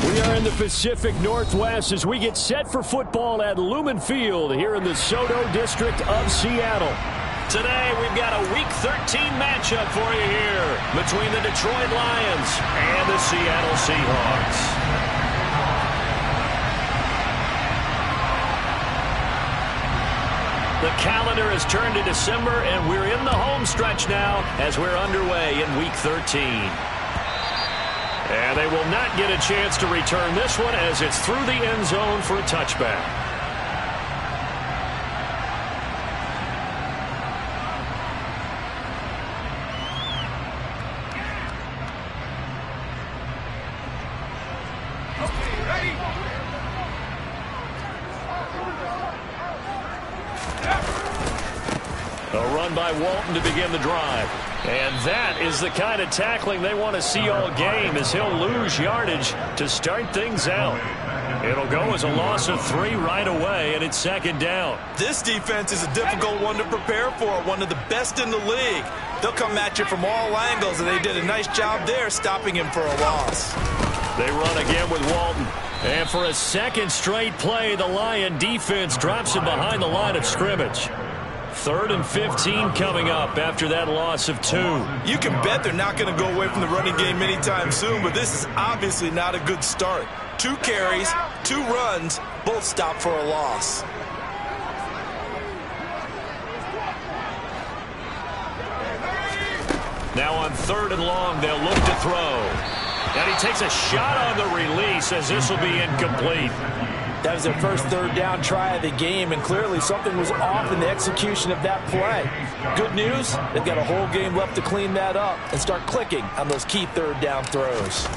We are in the Pacific Northwest as we get set for football at Lumen Field here in the SoDo district of Seattle. Today, we've got a Week 13 matchup for you here between the Detroit Lions and the Seattle Seahawks. The calendar has turned to December, and we're in the home stretch now as we're underway in Week 13. And they will not get a chance to return this one as it's through the end zone for a touchback. A run by Walton to begin the drive. And that is the kind of tackling they want to see all game as he'll lose yardage to start things out. It'll go as a loss of 3 right away, and it's second down. This defense is a difficult one to prepare for, one of the best in the league. They'll come at you from all angles, and they did a nice job there stopping him for a loss. They run again with Walton. And for a second straight play, the Lion defense drops him behind the line of scrimmage. 3rd and 15 coming up after that loss of 2. You can bet they're not going to go away from the running game anytime soon, but this is obviously not a good start. 2 carries, 2 runs, both stopped for a loss. Now on 3rd and long, they'll look to throw. And he takes a shot on the release as this will be incomplete. That was their first 3rd down try of the game, and clearly something was off in the execution of that play. Good news, they've got a whole game left to clean that up and start clicking on those key 3rd down throws.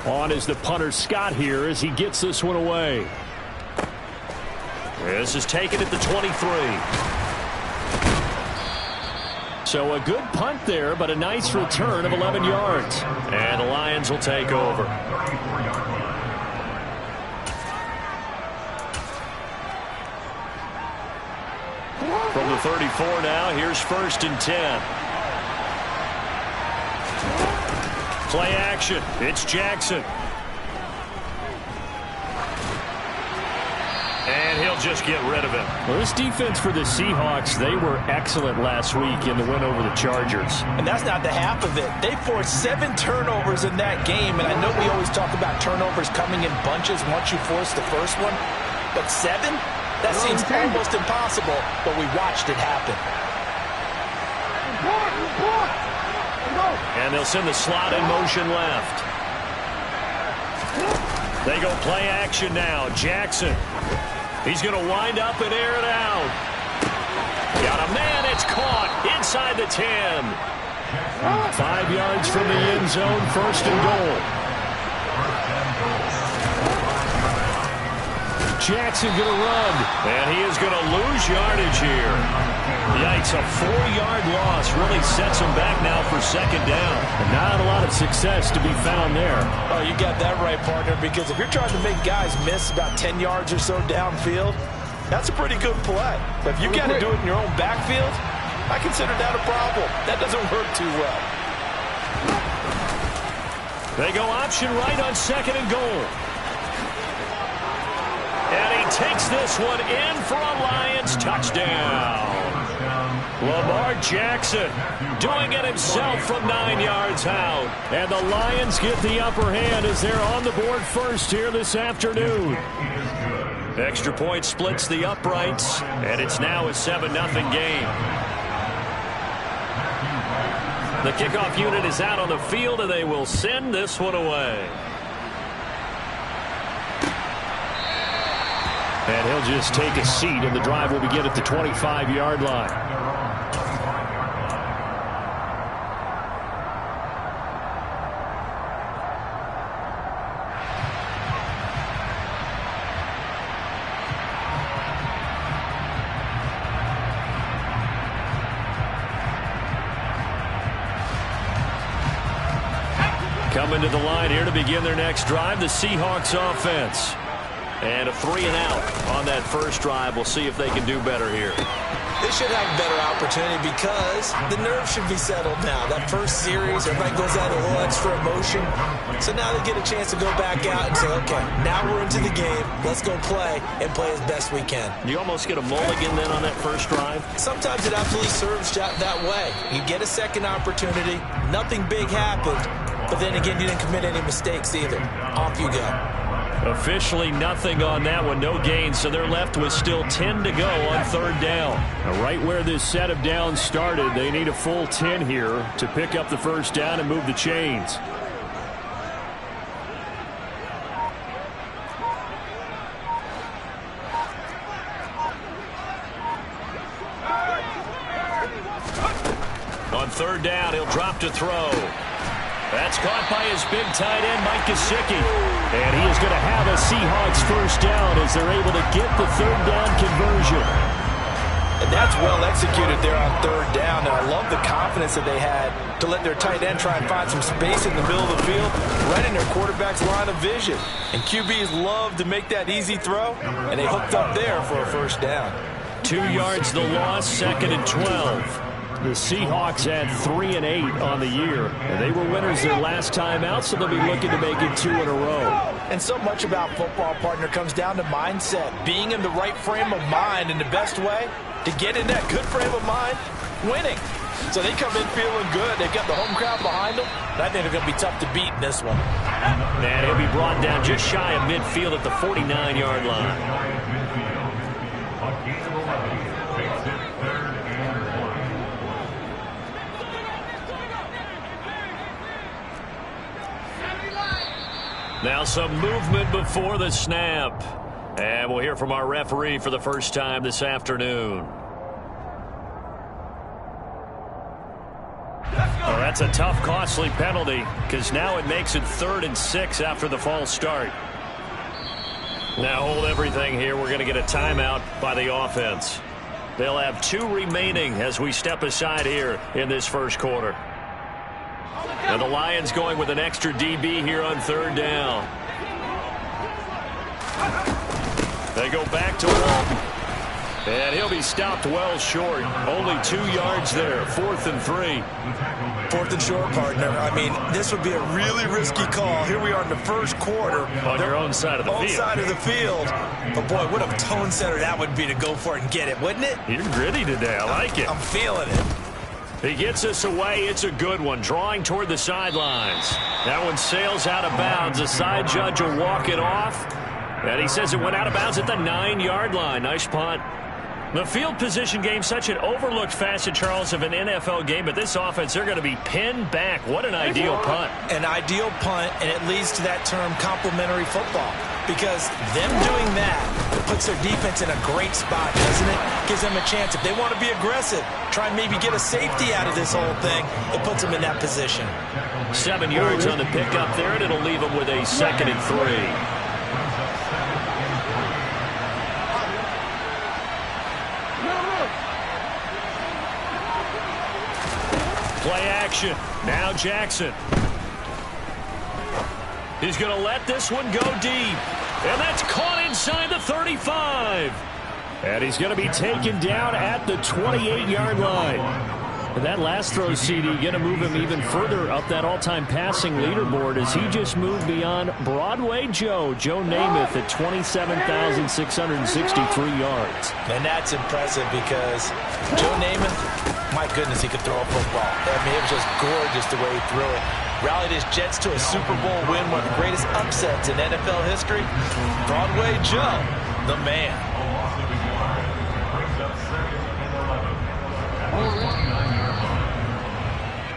On is the punter Scott here as he gets this one away. This is taken at the 23. So a good punt there, but a nice return of 11 yards. And the Lions will take over. From the 34 now, here's 1st and 10. Play action. It's Jackson. And he'll just get rid of it. Well, this defense for the Seahawks, they were excellent last week in the win over the Chargers. And that's not the half of it. They forced 7 turnovers in that game, and I know we always talk about turnovers coming in bunches once you force the first one, but 7? That seems almost impossible, but we watched it happen. And they'll send the slot in motion left. They go play action now. Jackson. He's going to wind up and air it out. Got a man. It's caught inside the 10. 5 yards from the end zone. 1st and goal. Jackson going to run, and he is going to lose yardage here. Yikes, a 4-yard loss really sets him back now for 2nd down. And not a lot of success to be found there. Oh, you got that right, partner, because if you're trying to make guys miss about 10 yards or so downfield, that's a pretty good play. But if you got to do it in your own backfield, I consider that a problem. That doesn't work too well. They go option right on 2nd and goal. And he takes this one in for a Lions touchdown. Lamar Jackson doing it himself from 9 yards out. And the Lions get the upper hand as they're on the board first here this afternoon. Extra point splits the uprights, and it's now a 7-0 game. The kickoff unit is out on the field, and they will send this one away. And he'll just take a seat, and the drive will begin at the 25-yard line. Coming to the line here to begin their next drive, the Seahawks offense. And a 3-and-out on that first drive. We'll see if they can do better here. They should have a better opportunity because the nerves should be settled now. That first series, everybody goes out a little extra emotion. So now they get a chance to go back out and say, okay, now we're into the game. Let's go play and play as best we can. You almost get a mulligan then on that first drive? Sometimes it absolutely serves that way. You get a second opportunity. Nothing big happened. But then again, you didn't commit any mistakes either. Off you go. Officially nothing on that one, no gain, so they're left with still 10 to go on third down. Now, right where this set of downs started, they need a full 10 here to pick up the first down and move the chains. On third down, he'll drop to throw. That's caught by his big tight end, Mike Gesicki. And he is going to have a Seahawks first down as they're able to get the third down conversion. And that's well executed there on third down. And I love the confidence that they had to let their tight end try and find some space in the middle of the field, right in their quarterback's line of vision. And QBs love to make that easy throw, and they hooked up there for a first down. 2 yards the loss, 2nd and 12. The Seahawks had 3 and 8 on the year, and they were winners their last time out, so they'll be looking to make it 2 in a row. And so much about football, partner, comes down to mindset, being in the right frame of mind, and the best way to get in that good frame of mind, winning. So they come in feeling good. They've got the home crowd behind them, and I think they're going to be tough to beat in this one. And he'll be brought down just shy of midfield at the 49-yard line. Now some movement before the snap. And we'll hear from our referee for the first time this afternoon. Well, that's a tough, costly penalty because now it makes it 3rd and 6 after the false start. Now hold everything here. We're going to get a timeout by the offense. They'll have 2 remaining as we step aside here in this first quarter. And the Lions going with an extra DB here on third down. They go back to Walton. And he'll be stopped well short. Only 2 yards there. 4th and 3. 4th and short, partner. I mean, this would be a really risky call. Here we are in the first quarter. On your own side of the field. Own side of the field. But, boy, what a tone setter that would be to go for it and get it, wouldn't it? You're gritty today. I like it. I'm feeling it. He gets us away. It's a good one. Drawing toward the sidelines. That one sails out of bounds. The side judge will walk it off. And he says it went out of bounds at the 9-yard line. Nice punt. The field position game, such an overlooked facet, Charles, of an NFL game. But this offense, they're going to be pinned back. What an ideal punt. An ideal punt, and it leads to that term complementary football. Because them doing that puts their defense in a great spot, doesn't it? Gives them a chance. If they want to be aggressive, try and maybe get a safety out of this whole thing, it puts them in that position. 7 yards on the pickup there, and it'll leave them with a 2nd and 3. Play action. Now Jackson. He's going to let this one go deep. And that's caught inside the 35. And he's going to be taken down at the 28-yard line. And that last throw, CD, going to move him even further up that all-time passing leaderboard as he just moved beyond Broadway Joe Namath at 27,663 yards. And that's impressive because Joe Namath, my goodness, he could throw a football. I mean, it was just gorgeous the way he threw it. Rallied his Jets to a Super Bowl win, one of the greatest upsets in NFL history. Broadway Joe, the man.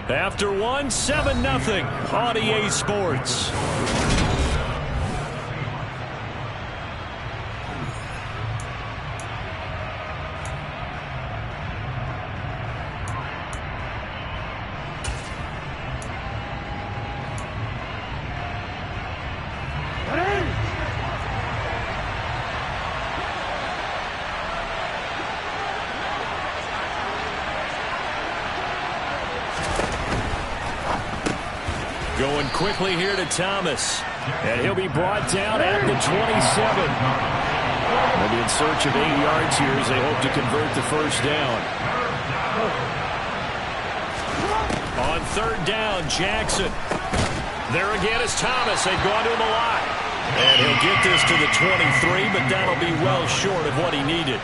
After one, 7-0 on EA Sports. Going quickly here to Thomas. And he'll be brought down at the 27. They'll be in search of 8 yards here as they hope to convert the first down. On third down, Jackson. There again is Thomas. They've gone to him a lot. And he'll get this to the 23, but that'll be well short of what he needed.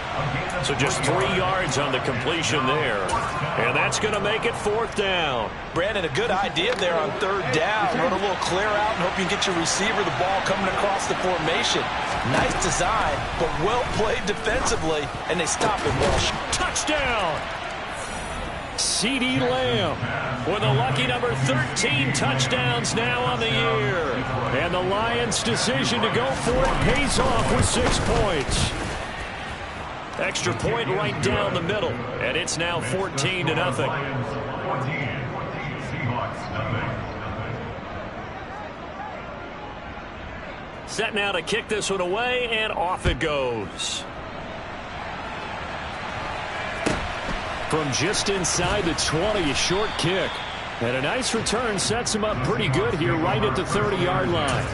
So just 3 yards on the completion there. And that's going to make it fourth down. Brandon, a good idea there on third down. Run a little clear out and hope you can get your receiver the ball coming across the formation. Nice design, but well played defensively, and they stop it well. Touchdown! CeeDee Lamb with a lucky number 13 touchdowns now on the year. And the Lions' decision to go for it pays off with 6 points. Extra point right down the middle, and it's now 14-0. Set now to kick this one away, and off it goes. From just inside the 20, a short kick. And a nice return sets him up pretty good here right at the 30-yard line.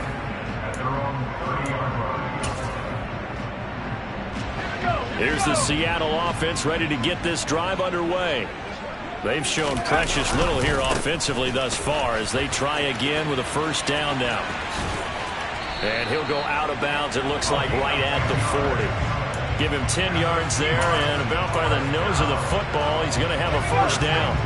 Here's the Seattle offense ready to get this drive underway. They've shown precious little here offensively thus far as they try again with a first down now. And he'll go out of bounds, it looks like, right at the 40. Give him 10 yards there, and about by the nose of the football, he's going to have a first down.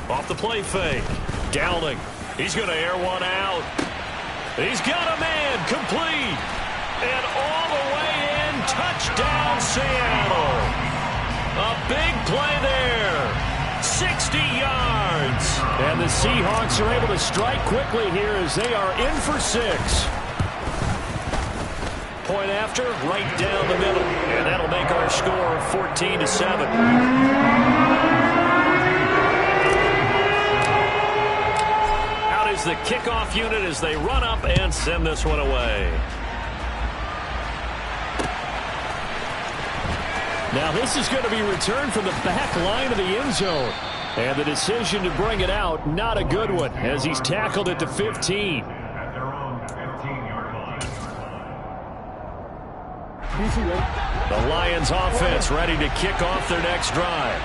Off the play fake. Downing. He's going to air one out. He's got a man complete. And all the way in, touchdown Seattle. A big play there. 60 yards. And the Seahawks are able to strike quickly here as they are in for 6. Point after, right down the middle. And that'll make our score 14-7. Out is the kickoff unit as they run up and send this one away. Now this is going to be returned from the back line of the end zone. And the decision to bring it out, not a good one, as he's tackled at the 15. The Lions offense ready to kick off their next drive.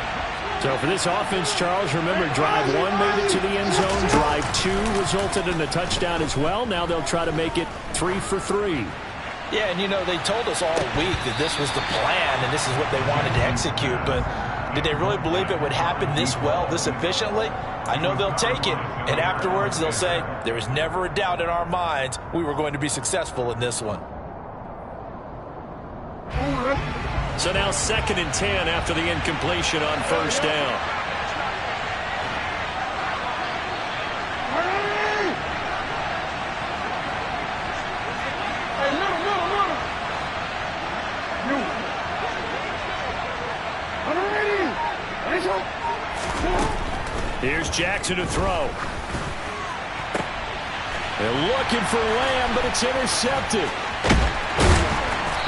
So for this offense, Charles, remember drive 1 made it to the end zone. Drive 2 resulted in a touchdown as well. Now they'll try to make it 3 for 3. Yeah, and you know, they told us all week that this was the plan and this is what they wanted to execute, but did they really believe it would happen this well, this efficiently? I know they'll take it, and afterwards they'll say, there was never a doubt in our minds we were going to be successful in this one. So now 2nd and 10 after the incompletion on first down. Here's Jackson to throw. They're looking for Lamb, but it's intercepted.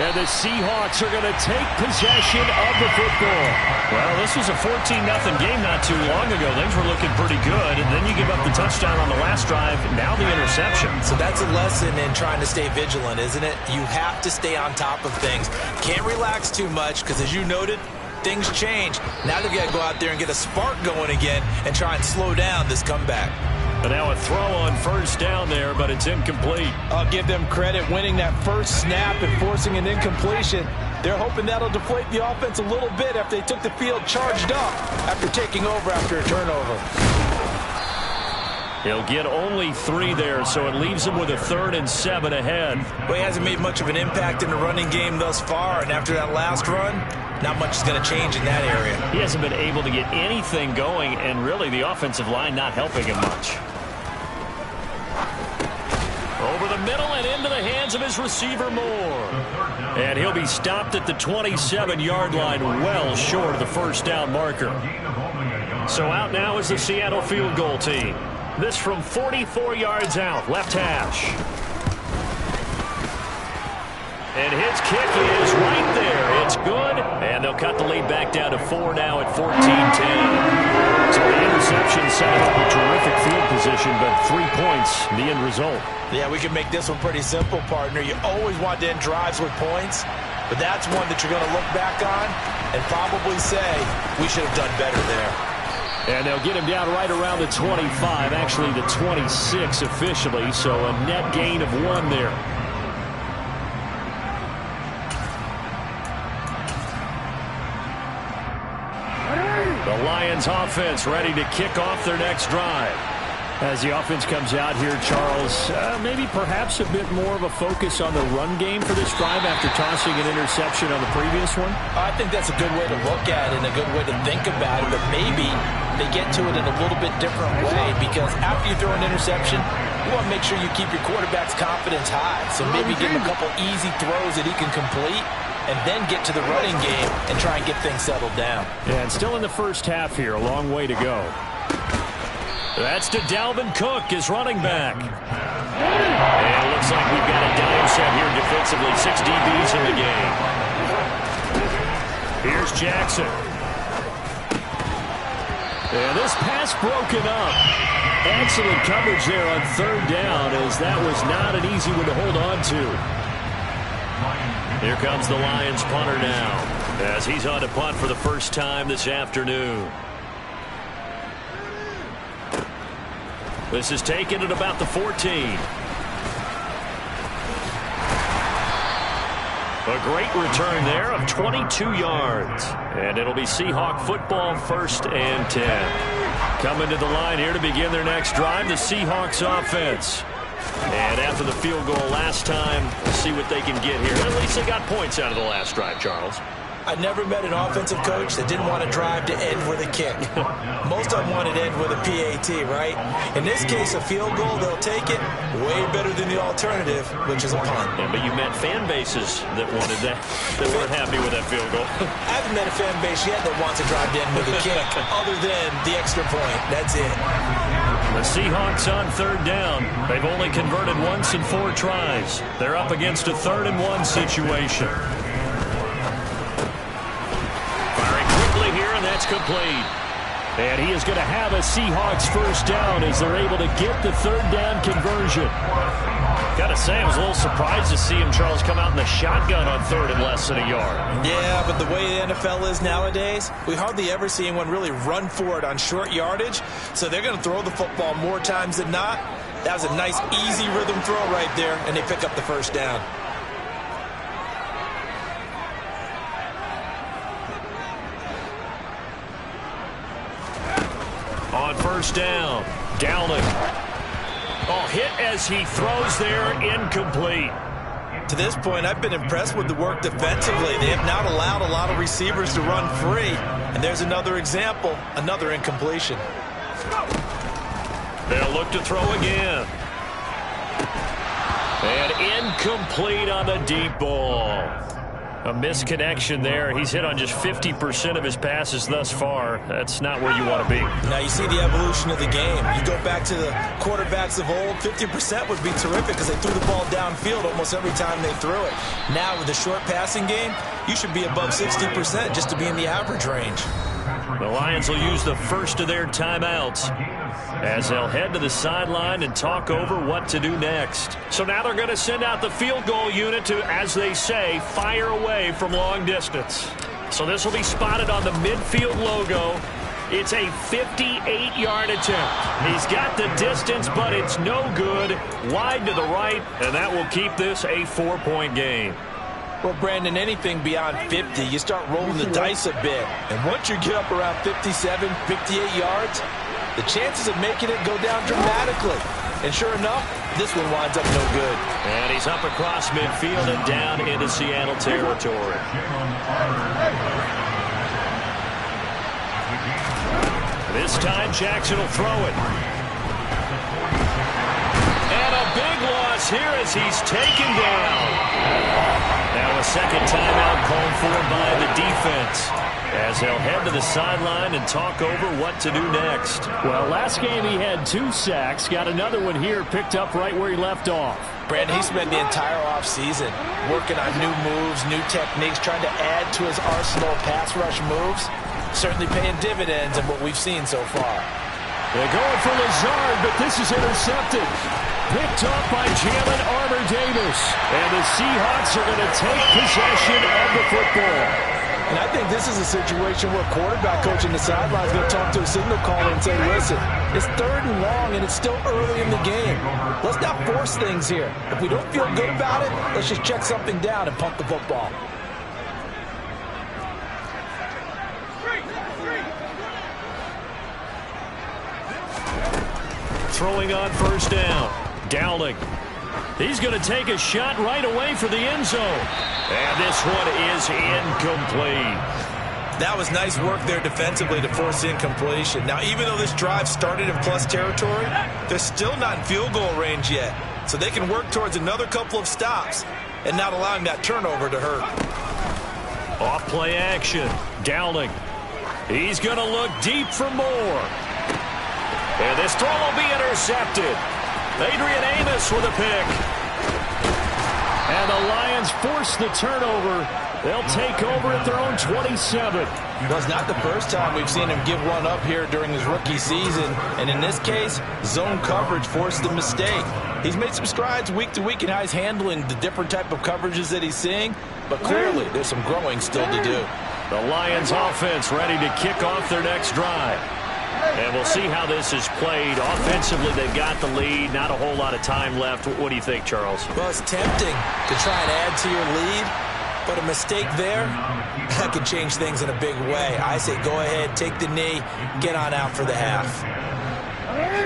And the Seahawks are going to take possession of the football. Well, this was a 14-0 game not too long ago. Things were looking pretty good, and then you give up the touchdown on the last drive, now the interception. So that's a lesson in trying to stay vigilant, isn't it? You have to stay on top of things. Can't relax too much, because as you noted, things change. Now they've got to go out there and get a spark going again and try and slow down this comeback. But now a throw on first down there, but it's incomplete. I'll give them credit winning that first snap and forcing an incompletion. They're hoping that'll deflate the offense a little bit after they took the field charged up after taking over after a turnover. He'll get only 3 there, so it leaves him with a 3rd and 7 ahead. Well, he hasn't made much of an impact in the running game thus far, and after that last run, not much is going to change in that area. He hasn't been able to get anything going, and really the offensive line not helping him much. Over the middle and into the hands of his receiver Moore. And he'll be stopped at the 27-yard line, well short of the first down marker. So out now is the Seattle field goal team. This from 44 yards out, left hash. And his kick is right there. It's good, and they'll cut the lead back down to 4 now at 14-10. So the interception set up a terrific field position, but 3 points, the end result. Yeah, we can make this one pretty simple, partner. You always want to end drives with points, but that's one that you're going to look back on and probably say, we should have done better there. And they'll get him down right around the 25, actually the 26 officially, so a net gain of 1 there. The Lions offense ready to kick off their next drive. As the offense comes out here, Charles, maybe perhaps a bit more of a focus on the run game for this drive after tossing an interception on the previous one? I think that's a good way to look at it and a good way to think about it, but maybe they get to it in a little bit different way, because after you throw an interception, you want to make sure you keep your quarterback's confidence high. So maybe give him a couple easy throws that he can complete, and then get to the running game and try and get things settled down. Yeah, and still in the first half here, a long way to go. That's to Dalvin Cook, his running back. And it looks like we've got a dime set here defensively. 6 DBs in the game. Here's Jackson. And this pass broken up. Excellent coverage there on 3rd down, as that was not an easy one to hold on to. Here comes the Lions punter now, as he's on to punt for the first time this afternoon. This is taken at about the 14. A great return there of 22 yards. And it'll be Seahawk football, 1st and 10. Coming to the line here to begin their next drive, the Seahawks offense. And after the field goal last time, we'll see what they can get here. At least they got points out of the last drive, Charles. I never met an offensive coach that didn't want to drive to end with a kick. Most of them wanted to end with a PAT, right? In this case, a field goal, they'll take it. Way better than the alternative, which is a punt. Yeah, but you met fan bases that wanted that, that weren't happy with that field goal. I haven't met a fan base yet that wants to drive to end with a kick, other than the extra point. That's it. The Seahawks on 3rd down. They've only converted once in 4 tries. They're up against a 3rd and 1 situation. Here, and that's complete. And he is going to have a Seahawks first down as they're able to get the 3rd down conversion. Got to say, I was a little surprised to see him, Charles, come out in the shotgun on 3rd and less than a yard. Yeah, but the way the NFL is nowadays, we hardly ever see anyone really run for it on short yardage. So they're going to throw the football more times than not. That was a nice, easy rhythm throw right there, and they pick up the first down. On 1st down, Dowling. Oh, hit as he throws there, incomplete. To this point, I've been impressed with the work defensively. They have not allowed a lot of receivers to run free. And there's another example, another incompletion. They'll look to throw again. And incomplete on the deep ball. A misconnection there. He's hit on just 50% of his passes thus far. That's not where you want to be. Now you see the evolution of the game. You go back to the quarterbacks of old, 50% would be terrific because they threw the ball downfield almost every time they threw it. Now with the short passing game, you should be above 60% just to be in the average range. The Lions will use the first of their timeouts as they'll head to the sideline and talk over what to do next. So now they're going to send out the field goal unit to, as they say, fire away from long distance. So this will be spotted on the midfield logo. It's a 58-yard attempt. He's got the distance, but it's no good. Wide to the right, and that will keep this a 4-point game. Well, Brandon, anything beyond 50, you start rolling the dice a bit. And once you get up around 57, 58 yards, the chances of making it go down dramatically. And sure enough, this one winds up no good. And he's up across midfield and down into Seattle territory. This time, Jackson will throw it. And a big loss here as he's taken down. Now a second timeout called for by the defense. as they'll head to the sideline and talk over what to do next. Well, last game he had 2 sacks. Got another one here, picked up right where he left off. Brandon, he spent the entire offseason working on new moves, new techniques, trying to add to his arsenal of pass rush moves. Certainly paying dividends in what we've seen so far. They're going for Lazard, but this is intercepted. Picked off by Jalen Armour-Davis. And the Seahawks are going to take possession of the football. And I think this is a situation where quarterback coach in the sideline is going to talk to a signal caller and say, listen, it's 3rd and long and it's still early in the game. Let's not force things here. If we don't feel good about it, let's just check something down and punt the football. Throwing on 1st down. Dowling. He's going to take a shot right away for the end zone. And this one is incomplete. That was nice work there defensively to force incompletion. Now, even though this drive started in plus territory, they're still not in field goal range yet. So they can work towards another couple of stops and not allowing that turnover to hurt. Off play action. Dowling. He's going to look deep for more. And this throw will be intercepted. Adrian Amos with a pick. And the Lions force the turnover. They'll take over at their own 27. Well, it's not the first time we've seen him give one up here during his rookie season. And in this case, zone coverage forced the mistake. He's made some strides week to week in how he's handling the different type of coverages that he's seeing. But clearly, there's some growing still to do. The Lions offense ready to kick off their next drive. And we'll see how this is played. Offensively, they've got the lead. Not a whole lot of time left. What do you think, Charles? Well, it's tempting to try and add to your lead, but a mistake there, that could change things in a big way. I say go ahead, take the knee, get on out for the half.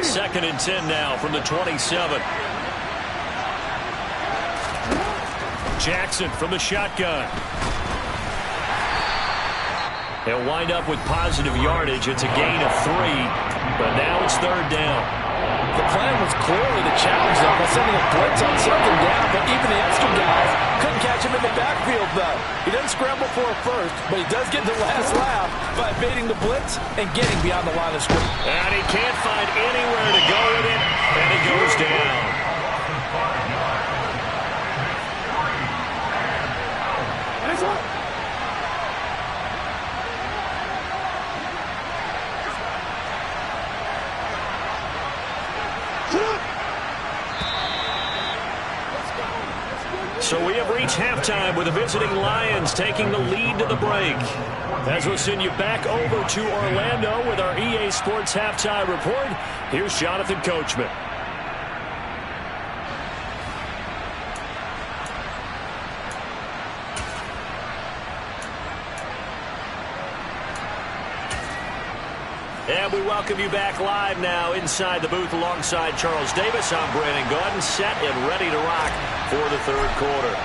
2nd and 10 now from the 27. Jackson from the shotgun. They'll wind up with positive yardage. It's a gain of 3, but now it's 3rd down. The plan was clearly to challenge them by sending a blitz on 2nd down, but even the extra guys couldn't catch him in the backfield, though. He doesn't scramble for a first, but he does get the last laugh by evading the blitz and getting beyond the line of scrimmage. And he can't find anywhere to go with it, and he goes down. So we have reached halftime with the visiting Lions taking the lead to the break. As we'll send you back over to Orlando with our EA Sports Halftime Report, here's Jonathan Coachman. And we welcome you back live now inside the booth alongside Charles Davis. I'm Brandon Gaudin, set and ready to rock for the 3rd quarter.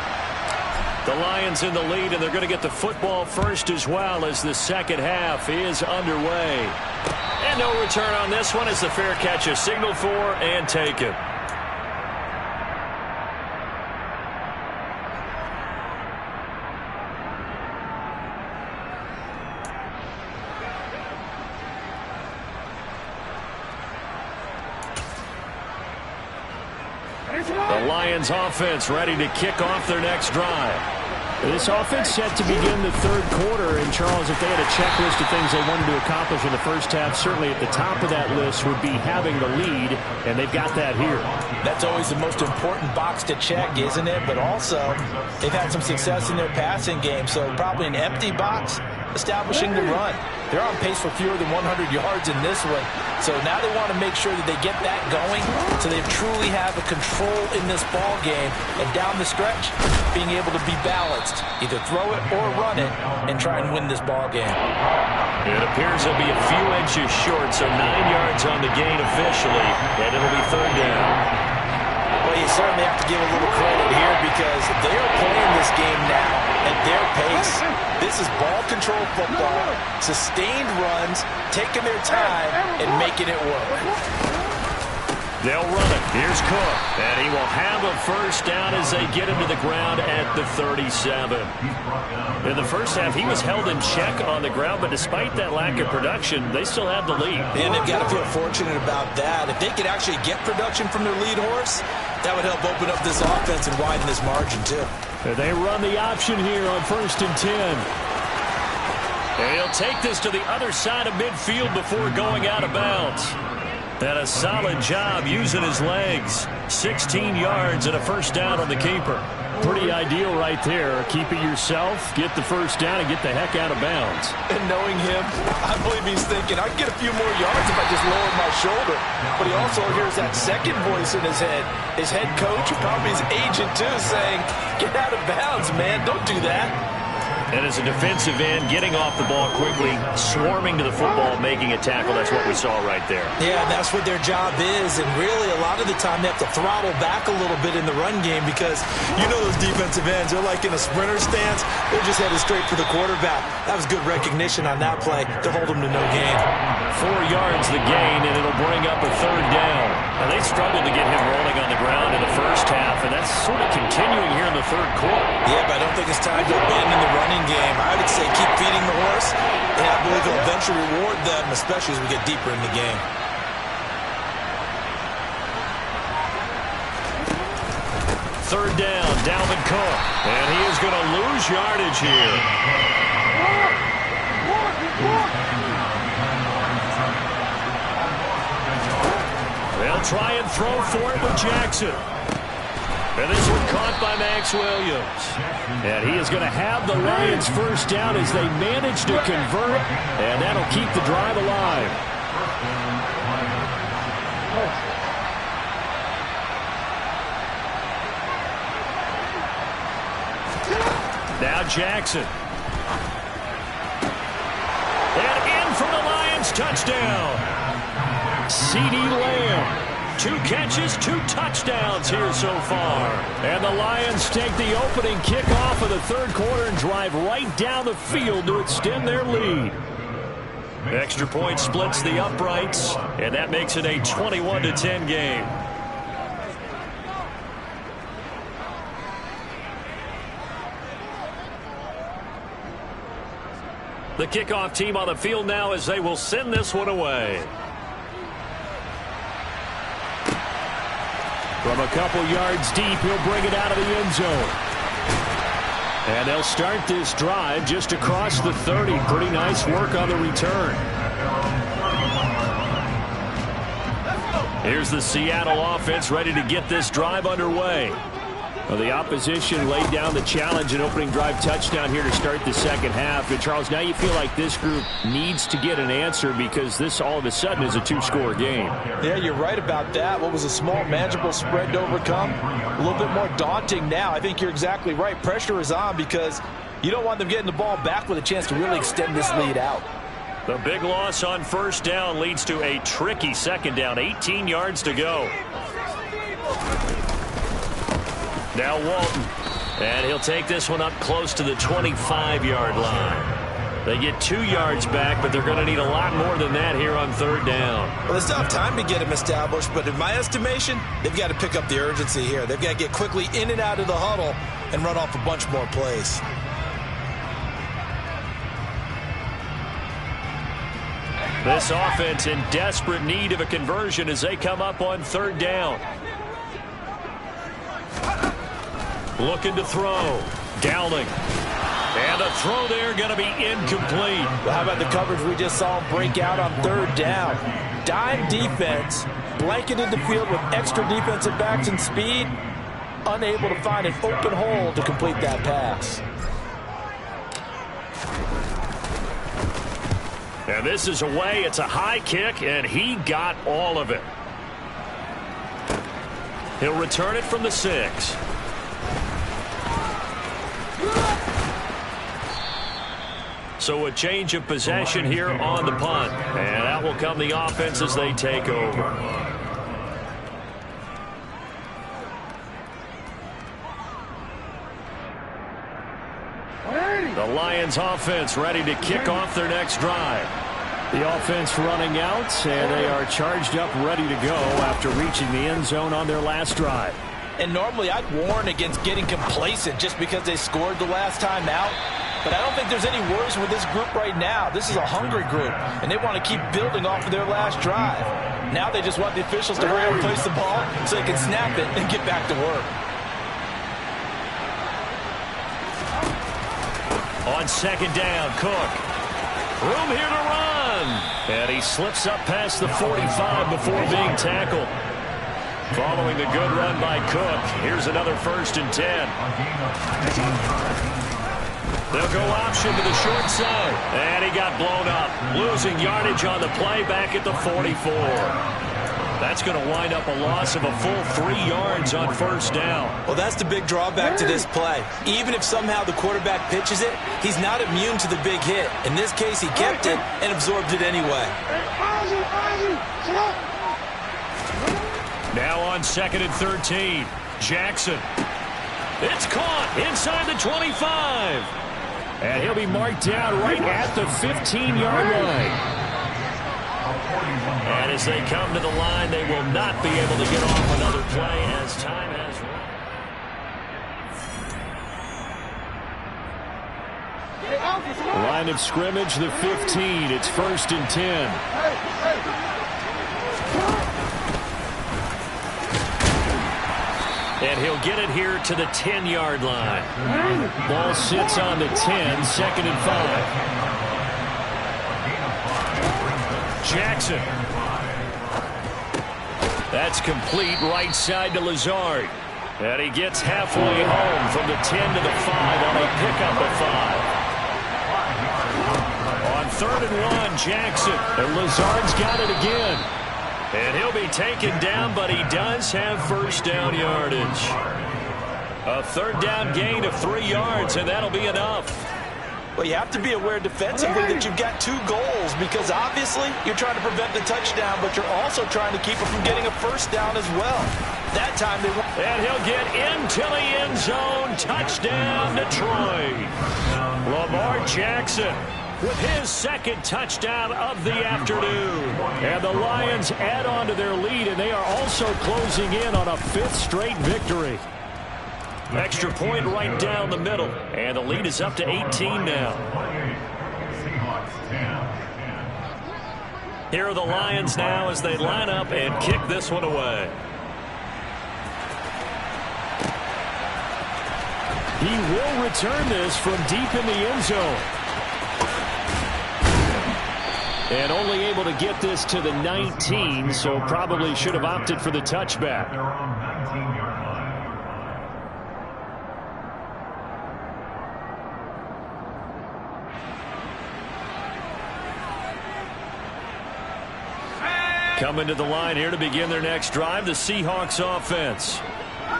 The Lions in the lead, and they're going to get the football first as well as the 2nd half is underway. And no return on this one as the fair catch is signaled for and taken. The Lions offense ready to kick off their next drive. This offense set to begin the 3rd quarter. And, Charles, if they had a checklist of things they wanted to accomplish in the first half, certainly at the top of that list would be having the lead, and they've got that here. That's always the most important box to check, isn't it? But also, they've had some success in their passing game, so probably an empty box establishing the run. They're on pace for fewer than 100 yards in this one. So now they want to make sure that they get that going so they truly have a control in this ball game. And down the stretch, being able to be balanced, either throw it or run it, and try and win this ball game. It appears they'll be a few inches short, so 9 yards on the gain officially, and it'll be 3rd down. Well, you certainly have to give a little credit here because they are playing this game now at their pace. This is ball control football, sustained runs, taking their time, and making it work. They'll run it. Here's Cook. And he will have a first down as they get him to the ground at the 37. In the first half, he was held in check on the ground, but despite that lack of production, they still have the lead. And they've got to feel fortunate about that. If they could actually get production from their lead horse, that would help open up this offense and widen this margin, too. And they run the option here on 1st and 10. And he'll take this to the other side of midfield before going out of bounds. And a solid job using his legs. 16 yards and a first down on the keeper. Pretty ideal right there. Keep it yourself, get the first down, and get the heck out of bounds. And knowing him, I believe he's thinking, I can get a few more yards if I just lower my shoulder. But he also hears that second voice in his head. His head coach, probably his agent too, saying, get out of bounds, man. Don't do that. And as a defensive end, getting off the ball quickly, swarming to the football, making a tackle. That's what we saw right there. Yeah, and that's what their job is. And really, a lot of the time, they have to throttle back a little bit in the run game because you know those defensive ends, they're like in a sprinter stance. They're just headed straight for the quarterback. That was good recognition on that play to hold them to no gain. 4 yards the gain, and it'll bring up a third down. Now, they struggled to get him rolling on the ground in the first half, and that's sort of continuing here in the third quarter. Yeah, but I don't think it's time to abandon the running game. I would say keep feeding the horse, and I believe he'll eventually reward them, especially as we get deeper in the game. Third down, Dalvin Cook, and he is going to lose yardage here. They'll try and throw for it with Jackson. And this one caught by Max Williams. And he is going to have the Lions first down as they manage to convert, and that'll keep the drive alive. Now Jackson. And in for the Lions touchdown. CeeDee Lamb. 2 catches, 2 touchdowns here so far. And the Lions take the opening kickoff of the third quarter and drive right down the field to extend their lead. Extra point splits the uprights, and that makes it a 21-10 game. The kickoff team on the field now as they will send this one away. From a couple yards deep, he'll bring it out of the end zone. And they'll start this drive just across the 30. Pretty nice work on the return. Here's the Seattle offense ready to get this drive underway. Well, the opposition laid down the challenge and opening drive touchdown here to start the second half. And, Charles, now you feel like this group needs to get an answer because this all of a sudden is a 2-score game. Yeah, you're right about that. What was a small, manageable spread to overcome? A little bit more daunting now. I think you're exactly right. Pressure is on because you don't want them getting the ball back with a chance to really extend this lead out. The big loss on first down leads to a tricky second down. 18 yards to go. Now Walton, and he'll take this one up close to the 25-yard line. They get 2 yards back, but they're going to need a lot more than that here on third down. Well, they still have time to get him established, but in my estimation, they've got to pick up the urgency here. They've got to get quickly in and out of the huddle and run off a bunch more plays. This offense in desperate need of a conversion as they come up on third down. Looking to throw. Downing. And a throw there going to be incomplete. Well, how about the coverage we just saw break out on third down? Dime defense, blanketed the field with extra defensive backs and speed, unable to find an open hole to complete that pass. And this is away. It's a high kick, and he got all of it. He'll return it from the 6. So a change of possession here on the punt. And out will come the offense as they take over. The Lions offense ready to kick off their next drive. The offense running out, and they are charged up, ready to go after reaching the end zone on their last drive. And normally I'd warn against getting complacent just because they scored the last time out. But I don't think there's any worries with this group right now. This is a hungry group, and they want to keep building off of their last drive. Now they just want the officials to hurry up and place the ball so they can snap it and get back to work. On second down, Cook. Room here to run. And he slips up past the 45 before being tackled. Following the good run by Cook, here's another 1st and 10. They'll go option to the short side. And he got blown up. Losing yardage on the play back at the 44. That's going to wind up a loss of a full 3 yards on 1st down. Well, that's the big drawback to this play. Even if somehow the quarterback pitches it, he's not immune to the big hit. In this case, he kept it and absorbed it anyway. Now on 2nd and 13. Jackson. It's caught inside the 25. And he'll be marked down right at the 15-yard line. And as they come to the line, they will not be able to get off another play as time has run. Line of scrimmage, the 15. It's 1st and 10. And he'll get it here to the 10-yard line. Ball sits on the 10, 2nd and 5. Jackson. That's complete right side to Lazard. And he gets halfway home from the 10 to the 5 on a pickup of 5. On 3rd and 1, Jackson. And Lazard's got it again. And he'll be taken down, but he does have 1st down yardage. A 3rd down gain of 3 yards, and that'll be enough. Well, you have to be aware defensively that you've got 2 goals because obviously you're trying to prevent the touchdown, but you're also trying to keep it from getting a 1st down as well. That time they won't. And he'll get into the end zone. Touchdown, Detroit. Lamar Jackson with his 2nd touchdown of the afternoon. And the Lions add on to their lead, and they are also closing in on a 5th straight victory. Extra point right down the middle. And the lead is up to 18 now. Here are the Lions now as they line up and kick this one away. He will return this from deep in the end zone. And only able to get this to the 19, so probably should have opted for the touchback. Coming to the line here to begin their next drive, the Seahawks offense.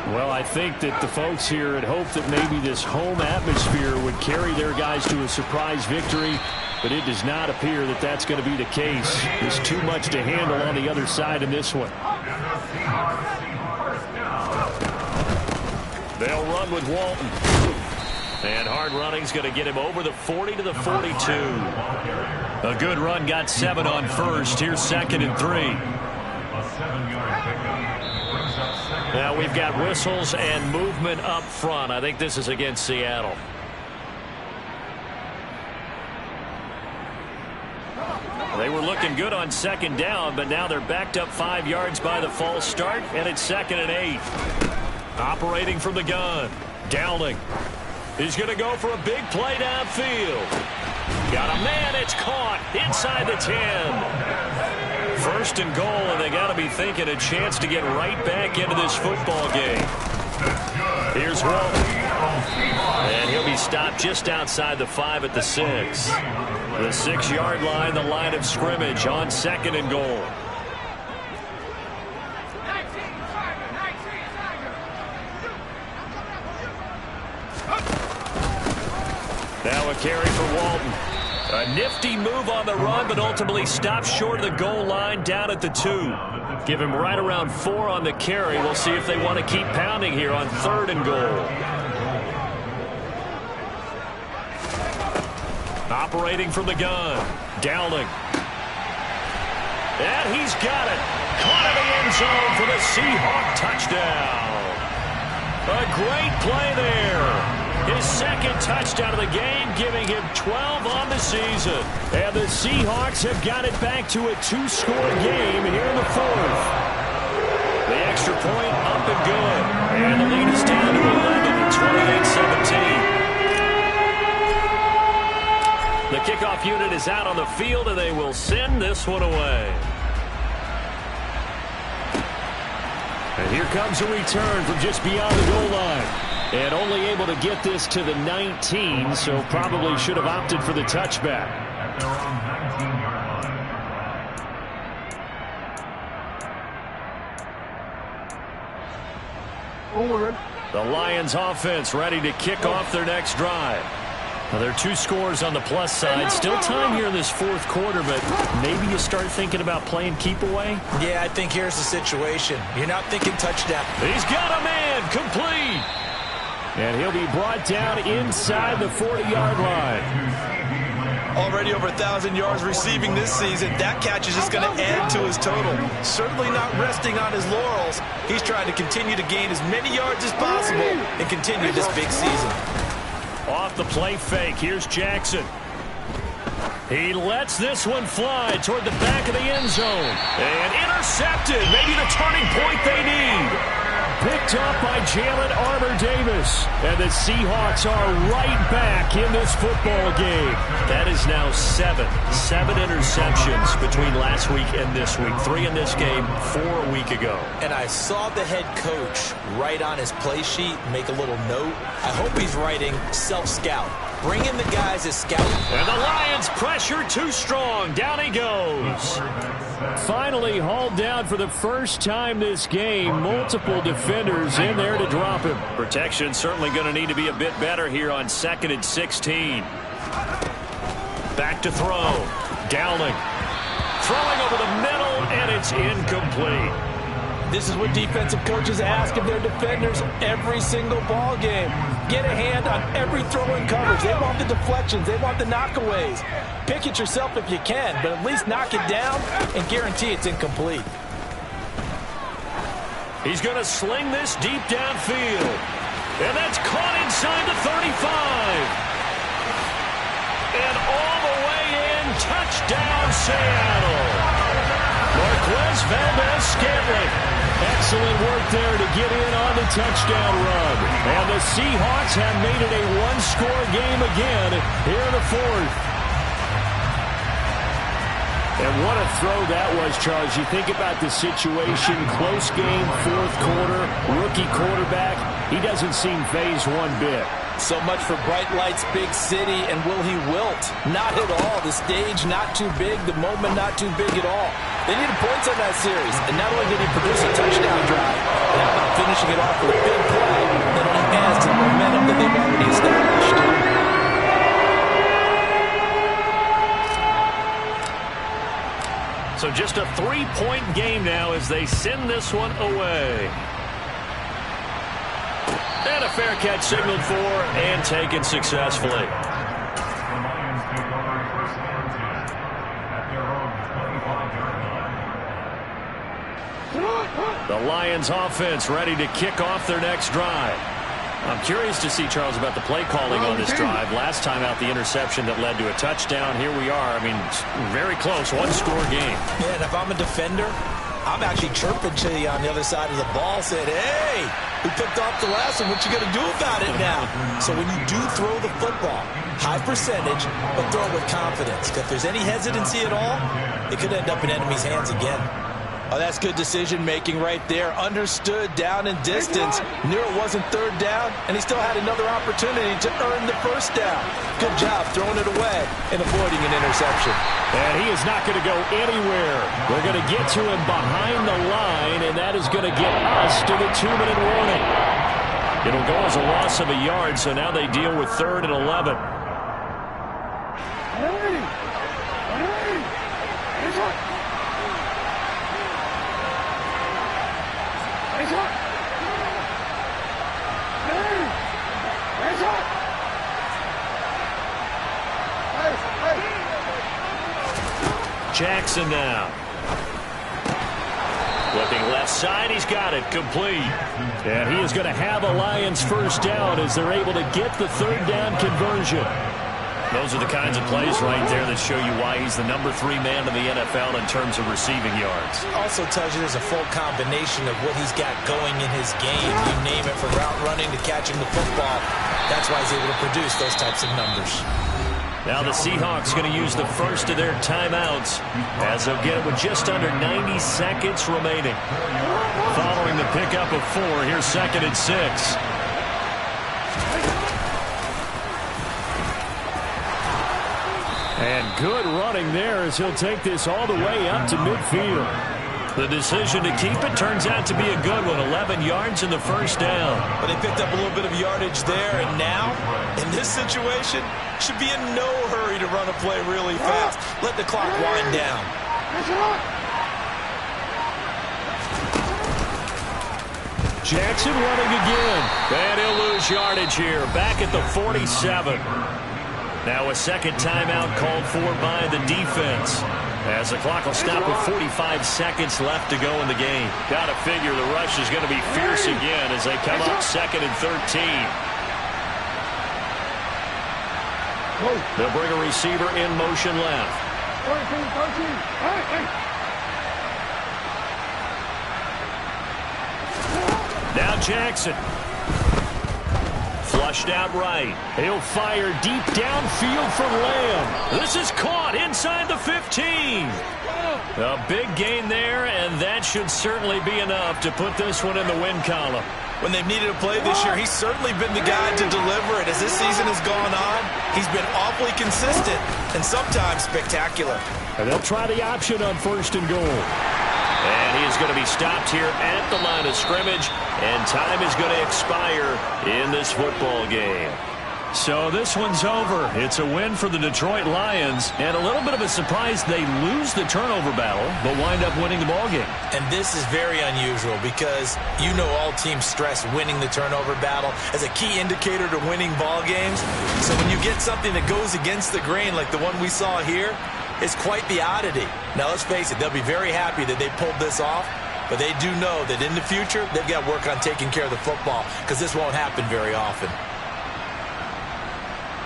Well, I think that the folks here had hoped that maybe this home atmosphere would carry their guys to a surprise victory, but it does not appear that that's going to be the case. There's too much to handle on the other side in this one. They'll run with Walton. And hard running's going to get him over the 40 to the 42. A good run got 7 on 1st. Here's 2nd and 3. Now we've got whistles and movement up front. I think this is against Seattle. They were looking good on 2nd down, but now they're backed up 5 yards by the false start, and it's 2nd and 8. Operating from the gun. Downing. He's going to go for a big play downfield. Got a man. It's caught inside the 10. 1st and goal, and they got to be thinking a chance to get right back into this football game. Here's Walton. And he'll be stopped just outside the 5 at the 6. The 6-yard line, the line of scrimmage on 2nd and goal. Now a carry for Walton. A nifty move on the run, but ultimately stopped short of the goal line down at the 2. Give him right around 4 on the carry. We'll see if they want to keep pounding here on 3rd and goal. Operating from the gun. Downing. And he's got it. Caught in the end zone for the Seahawk touchdown. A great play there. His second touchdown of the game, giving him 12 on the season. And the Seahawks have got it back to a 2-score game here in the fourth. The extra point up and good. And the lead is down to 11 at 28-17. The kickoff unit is out on the field, and they will send this one away. And here comes a return from just beyond the goal line. And only able to get this to the 19, so probably should have opted for the touchback. The Lions offense ready to kick off their next drive. Now, there are 2 scores on the plus side. Still time here in this fourth quarter, but maybe you start thinking about playing keep away? Yeah, I think here's the situation. You're not thinking touchdown. He's got a man, complete. And he'll be brought down inside the 40-yard line. Already over 1,000 yards receiving this season. That catch is just going to add to his total. Certainly not resting on his laurels. He's trying to continue to gain as many yards as possible and continue this big season. Off the play fake, here's Jackson. He lets this one fly toward the back of the end zone. And intercepted, maybe the turning point they need. Picked up by Jalen Armour-Davis. And the Seahawks are right back in this football game. That is now 7 interceptions between last week and this week. 3 in this game, 4 a week ago. And I saw the head coach write on his play sheet, make a little note. I hope he's writing self-scout. Bring in the guys as scout. And the Lions pressure too strong. Down he goes. Finally hauled down for the first time this game. Multiple defenders in there to drop him. Protection certainly going to need to be a bit better here on 2nd and 16. Back to throw. Dowling. Throwing over the middle, and it's incomplete. This is what defensive coaches ask of their defenders every single ball game. Get a hand on every throw in coverage. They want the deflections. They want the knockaways. Pick it yourself if you can, but at least knock it down and guarantee it's incomplete. He's going to sling this deep downfield. And that's caught inside the 35. And all the way in, touchdown Seattle. Marquez Valdez-Scantling. Excellent work there to get in on the touchdown run. And the Seahawks have made it a 1-score game again here in the fourth. And what a throw that was, Charles. You think about the situation, close game, fourth quarter, rookie quarterback. He doesn't seem fazed one bit. So much for bright lights, big city, and will he wilt? Not at all. The stage not too big, the moment not too big at all. They needed points on that series, and not only did he produce a touchdown drive, but how about finishing it off with a big play that only adds to the momentum that they've already established. So just a 3-point game now as they send this one away. And a fair catch signaled for and taken successfully. The Lions offense ready to kick off their next drive. I'm curious to see, Charles, about the play calling on this drive. Last time out, the interception that led to a touchdown. Here we are. I mean, very close, 1-score game. Yeah, and if I'm a defender, I'm actually chirping to you on the other side of the ball, saying, hey, we picked off the last one. What you going to do about it now? So when you do throw the football, high percentage, but throw it with confidence. If there's any hesitancy at all, it could end up in enemy's hands again. Oh, that's good decision-making right there. Understood down and distance. Knew it wasn't third down, and he still had another opportunity to earn the first down. Good job throwing it away and avoiding an interception. And he is not going to go anywhere. They're going to get to him behind the line, and that is going to get us to the 2-minute warning. It'll go as a loss of a yard, so now they deal with 3rd and 11. Jackson now. Looking left side, he's got it, complete. And he is going to have a Lions first down as they're able to get the third down conversion. Those are the kinds of plays right there that show you why he's the number 3 man in the NFL in terms of receiving yards. Also tells you there's a full combination of what he's got going in his game. You name it, from route running to catching the football. That's why he's able to produce those types of numbers. Now the Seahawks going to use the first of their timeouts as they'll get it with just under 90 seconds remaining. Following the pickup of 4, here's 2nd and 6. And good running there as he'll take this all the way up to midfield. The decision to keep it turns out to be a good one. 11 yards in the first down. But they picked up a little bit of yardage there, and now, in this situation, should be in no hurry to run a play really fast. Let the clock wind down. Jackson running again. And he'll lose yardage here. Back at the 47. Now a second timeout called for by the defense, as the clock will stop with 45 seconds left to go in the game. Got to figure the rush is going to be fierce again as they come up 2nd and 13. They'll bring a receiver in motion left. Now Jackson. Flushed out right. He'll fire deep downfield from Lamb. This is caught inside the 15. A big gain there, and that should certainly be enough to put this one in the win column. When they've needed a play this year, he's certainly been the guy to deliver it. As this season has gone on, he's been awfully consistent and sometimes spectacular. And they'll try the option on 1st and goal. And he is going to be stopped here at the line of scrimmage, and time is going to expire in this football game. So this one's over. It's a win for the Detroit Lions, and a little bit of a surprise they lose the turnover battle, but wind up winning the ball game. And this is very unusual because you know all teams stress winning the turnover battle as a key indicator to winning ball games. So when you get something that goes against the grain like the one we saw here, it's quite the oddity. Now, let's face it, they'll be very happy that they pulled this off, but they do know that in the future, they've got to work on taking care of the football because this won't happen very often.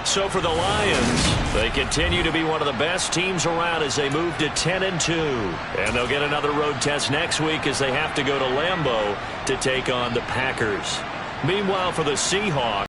So for the Lions, they continue to be one of the best teams around as they move to 10-2. And they'll get another road test next week as they have to go to Lambeau to take on the Packers. Meanwhile, for the Seahawks,